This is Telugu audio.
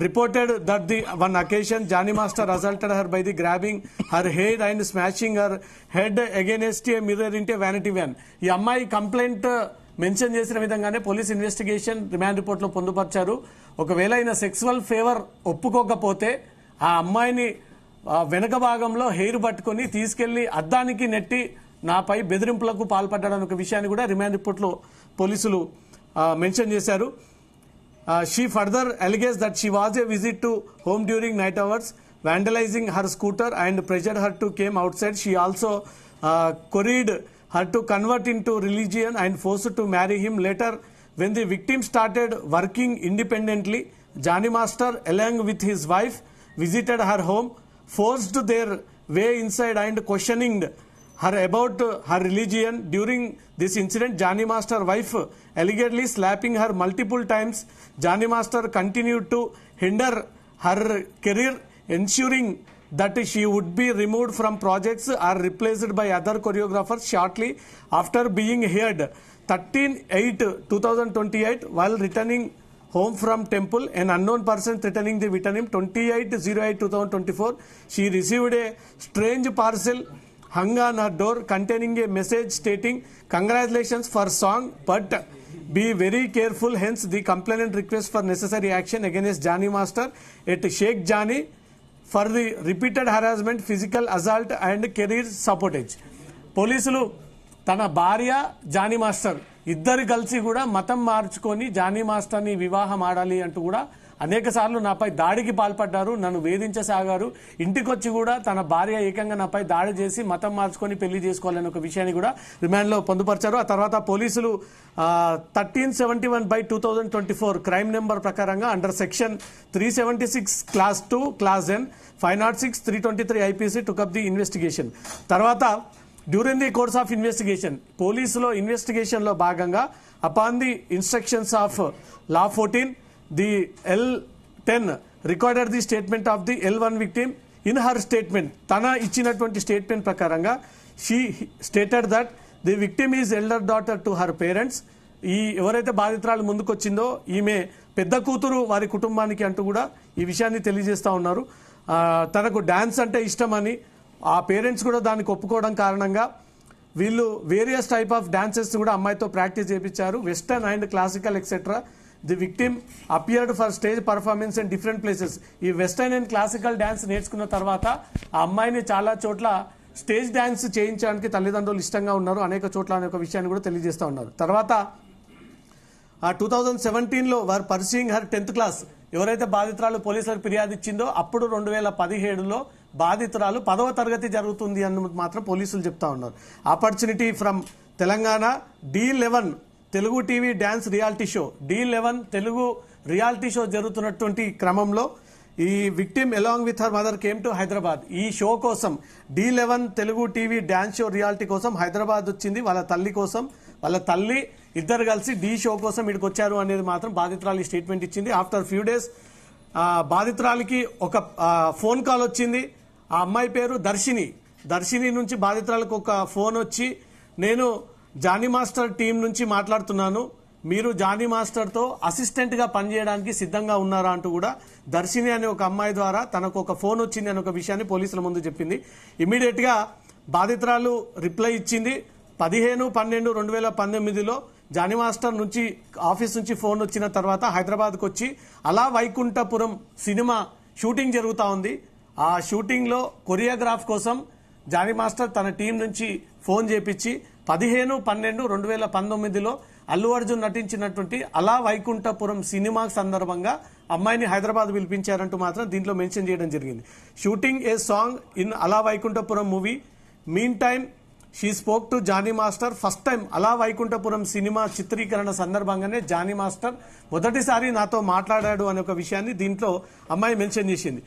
reported that the one occasion Johnny Master assaulted her by the grabbing her hair and smashing her head against a mirror into a vanity van. ఈ అమ్మాయి కంప్లైంట్ మెన్షన్ చేసిన విధంగానే పోలీస్ ఇన్వెస్టిగేషన్ రిమాండ్ రిపోర్ట్ లో పొందుపరిచారు. ఒకవేళ ఆయన సెక్సువల్ ఫేవర్ ఒప్పుకోకపోతే ఆ అమ్మాయిని వెనక భాగంలో హెయిర్ పట్టుకుని తీసుకెళ్లి అద్దానికి నెట్టి నాపై బెదిరింపులకు పాల్పడ్డాడన్న ఒక విషయాన్ని కూడా రిమాండ్ రిపోర్ట్ లో పోలీసులు మెన్షన్ చేశారు. She further alleges that she was a visit to home during night hours, vandalizing her scooter and pressured her to come outside. She also coerced her to convert into religion and forced to marry him. Later, when the victim started working independently, Johnny Master, along with his wife, visited her home, forced their way inside and questioning her about her religion. During this incident, Johnny Master wife allegedly slapping her multiple times. Johnny Master continued to hinder her career, ensuring that she would be removed from projects or replaced by other choreographers shortly after being heard. 13/8/2028, while returning home from temple, an unknown person threatening the victim. 28/08/2024, she received a strange parcel hung on her door containing a message stating congratulations for song but be very careful, hence the complainant request for necessary action against Johnny Master at Sheikh Johnny for the repeated harassment, physical assault and career sabotage. పోలీసులు తన భార్య జానీ మాస్టర్ ఇద్దరు కలిసి కూడా మతం మార్చుకొని జానీ మాస్టర్ని వివాహం ఆడాలి అంటూ కూడా అనేక సార్లు నాపై దాడికి పాల్పడ్డారు, నన్ను వేధించసాగారు. ఇంటికొచ్చి కూడా తన భార్య ఏకంగా నాపై దాడి చేసి మతం మార్చుకొని పెళ్లి చేసుకోవాలని ఒక విషయాన్ని కూడా రిమాండ్లో పొందుపరిచారు. ఆ తర్వాత పోలీసులు 1371/2024 క్రైమ్ నెంబర్ ప్రకారంగా under section 376 class 2 class N 506 323 IPC took up the investigation. తర్వాత during the course of investigation పోలీసులో ఇన్వెస్టిగేషన్ లో భాగంగా అపాన్ ది ఇన్స్ట్రక్షన్స్ ఆఫ్ లా 14, the L10 recorded the statement of the L1 victim. In her statement, tana ichinaటువంటి స్టేట్మెంట్ ప్రకారంగా she stated that the victim is elder daughter to her parents. ఈ ఎవరైతే బాధితురాలు ముందుకొచ్చిందో ఈమె పెద్ద కూతురు వారి కుటుంబానికి అంటూ కూడా ఈ విషయాన్ని తెలియజేస్తా ఉన్నారు. తనకు డాన్స్ అంటే ఇష్టమని ఆ పేరెంట్స్ కూడా దానికి ఒప్పుకోవడం కారణంగా వీళ్ళు వేరియస్ టైప్ ఆఫ్ డాన్సెస్ కూడా అమ్మాయితో ప్రాక్టీస్ చేయించారు. Western and classical etcetera. The victim appeared for stage performance in different places. ఈ వెస్టర్న్ అండ్ క్లాసికల్ డాన్స్ నేర్చుకున్న తర్వాత ఆ అమ్మాయిని చాలా చోట్ల స్టేజ్ డాన్స్ చేయించడానికి తల్లిదండ్రులు ఇష్టంగా ఉన్నారు, అనేక చోట్ల అనే ఒక విషయాన్ని కూడా తెలియజేస్తూ ఉన్నారు. తర్వాత 2017లో వారు పర్సూయింగ్ హర్ 10th క్లాస్ ఎవరైతే బాధితురాలు పోలీసులకు ఫిర్యాదు ఇచ్చిందో అప్పుడు 2017లో బాధితురాలు 10వ తరగతి జరుగుతుంది అని మాత్రం పోలీసులు చెప్తా ఉన్నారు. Opportunity from Telangana D11 Telugu TV dance reality show. D11 Telugu reality show జరుగుతున్నటువంటి క్రమంలో ఈ victim along with her mother came to Hyderabad. ఈ షో కోసం D11 Telugu TV dance show reality కోసం హైదరాబాద్ వచ్చింది. వాళ్ళ తల్లి కోసం, వాళ్ళ తల్లి ఇద్దరు కలిసి డి షో కోసం ఇక్కడికి వచ్చారు అనేది మాత్రం బాధితురాలు స్టేట్మెంట్ ఇచ్చింది. ఆఫ్టర్ ఫ్యూ డేస్ బాధితురాలికి ఒక ఫోన్ కాల్ వచ్చింది. ఆ అమ్మాయి పేరు దర్శిని. దర్శిని నుంచి బాధితురాలకు ఒక ఫోన్ వచ్చి, నేను జానీ మాస్టర్ టీం నుంచి మాట్లాడుతున్నాను, మీరు జానీ మాస్టర్తో అసిస్టెంట్గా పనిచేయడానికి సిద్ధంగా ఉన్నారా అంటూ కూడా దర్శిని అనే ఒక అమ్మాయి ద్వారా తనకు ఒక ఫోన్ వచ్చింది అనే ఒక విషయాన్ని పోలీసుల ముందు చెప్పింది. ఇమీడియట్గా బాధితురాలు రిప్లై ఇచ్చింది. 15/12/2019లో జానీ మాస్టర్ నుంచి ఆఫీస్ నుంచి ఫోన్ వచ్చిన తర్వాత హైదరాబాద్కు వచ్చి అలా వైకుంఠపురం సినిమా షూటింగ్ జరుగుతూ ఉంది. ఆ షూటింగ్లో కొరియోగ్రాఫ్ కోసం జానీ మాస్టర్ తన టీం నుంచి ఫోన్ చేపించి 15/12/2019లో అల్లు అర్జున్ నటించినటువంటి అలా వైకుంఠపురం సినిమా సందర్భంగా అమ్మాయిని హైదరాబాద్ పిలిపించారంటూ మాత్రం దీంట్లో మెన్షన్ చేయడం జరిగింది. Shooting A song in Ala Vaikunthapuram movie. Meantime she spoke to Johnny master. First time Ala Vaikunthapuram cinema చిత్రీకరణ సందర్భంగానే జానీ మాస్టర్ మొదటిసారి నాతో మాట్లాడాడు అనే ఒక విషయాన్ని దీంట్లో అమ్మాయి మెన్షన్ చేసింది.